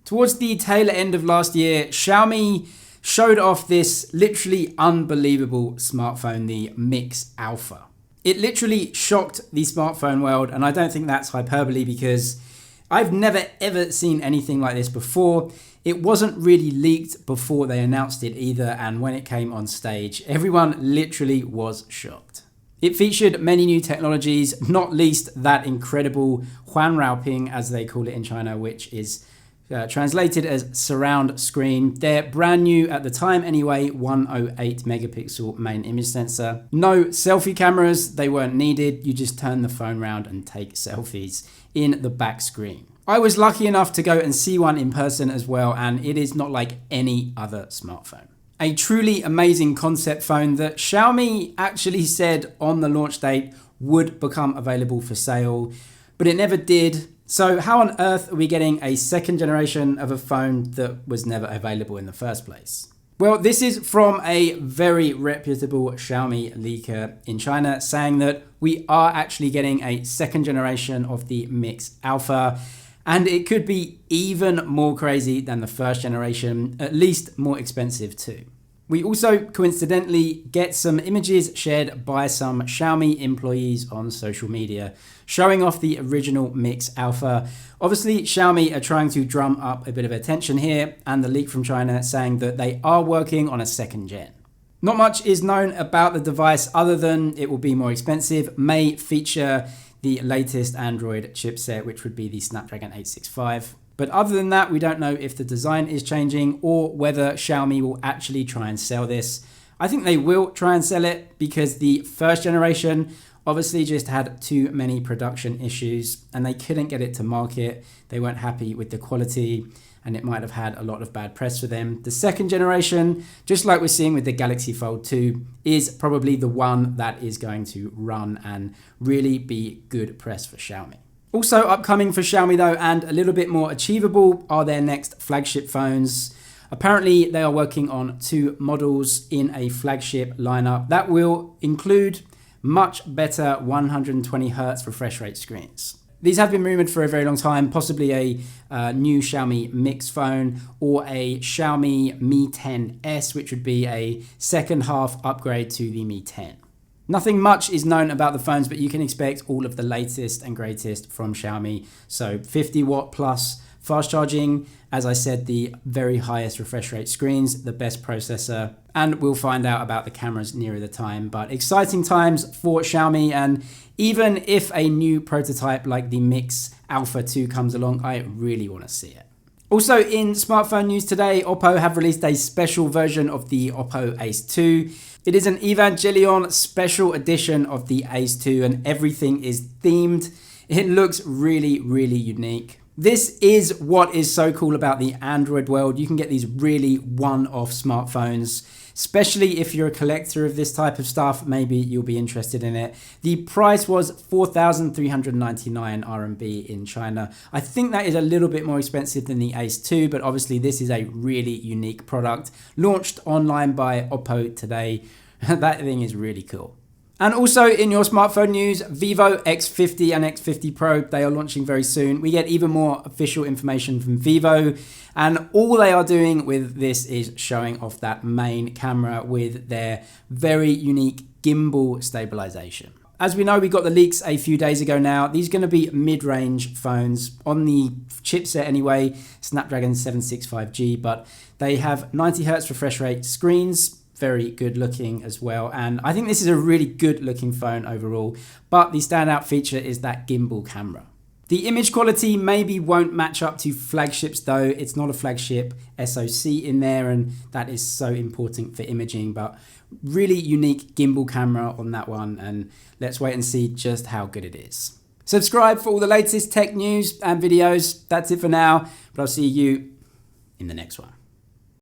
Towards the tail end of last year, Xiaomi showed off this literally unbelievable smartphone, the Mix Alpha. It literally shocked the smartphone world, and I don't think that's hyperbole because I've never ever seen anything like this before. It wasn't really leaked before they announced it either, and when it came on stage, everyone literally was shocked. It featured many new technologies, not least that incredible Huanraoping, as they call it in China, which is translated as surround screen. They're brand new at the time anyway, 108 megapixel main image sensor. No selfie cameras, they weren't needed. You just turn the phone around and take selfies in the back screen. I was lucky enough to go and see one in person as well, and it is not like any other smartphone. A truly amazing concept phone that Xiaomi actually said on the launch date would become available for sale, but it never did. So how on earth are we getting a second generation of a phone that was never available in the first place? Well, this is from a very reputable Xiaomi leaker in China saying that we are actually getting a second generation of the Mix Alpha, and it could be even more crazy than the first generation, at least more expensive too. We also coincidentally get some images shared by some Xiaomi employees on social media showing off the original Mix Alpha. Obviously, Xiaomi are trying to drum up a bit of attention here, and the leak from China saying that they are working on a second gen. Not much is known about the device other than it will be more expensive, may feature the latest Android chipset, which would be the Snapdragon 865. But other than that, we don't know if the design is changing or whether Xiaomi will actually try and sell this. I think they will try and sell it because the first generation obviously just had too many production issues and they couldn't get it to market. They weren't happy with the quality and it might have had a lot of bad press for them. The second generation, just like we're seeing with the Galaxy Fold 2, is probably the one that is going to run and really be good press for Xiaomi. Also upcoming for Xiaomi though, and a little bit more achievable, are their next flagship phones. Apparently they are working on 2 models in a flagship lineup that will include much better 120Hz refresh rate screens. These have been rumored for a very long time, possibly a new Xiaomi Mix phone or a Xiaomi Mi 10s, which would be a second half upgrade to the Mi 10. Nothing much is known about the phones, but you can expect all of the latest and greatest from Xiaomi. So 50 watt plus fast charging, as I said, the very highest refresh rate screens, the best processor, and we'll find out about the cameras nearer the time. But exciting times for Xiaomi, and even if a new prototype like the Mix Alpha 2 comes along, I really want to see it. Also in smartphone news today, OPPO have released a special version of the OPPO Ace 2. It is an Evangelion special edition of the Ace 2 and everything is themed. It looks really, really unique. This is what is so cool about the Android world. You can get these really one-off smartphones, especially if you're a collector of this type of stuff. Maybe you'll be interested in it. The price was 4,399 RMB in China. I think that is a little bit more expensive than the Ace 2, but obviously this is a really unique product launched online by OPPO today. That thing is really cool. And also in your smartphone news, Vivo X50 and X50 Pro, they are launching very soon. We get even more official information from Vivo, and all they are doing with this is showing off that main camera with their very unique gimbal stabilization. As we know, we got the leaks a few days ago now. These are going to be mid-range phones on the chipset anyway, Snapdragon 765G, but they have 90Hz refresh rate screens, very good looking as well, and I think this is a really good looking phone overall, but the standout feature is that gimbal camera. The image quality maybe won't match up to flagships though. It's not a flagship SoC in there, and that is so important for imaging, but really unique gimbal camera on that one, and let's wait and see just how good it is. Subscribe for all the latest tech news and videos. That's it for now, but I'll see you in the next one.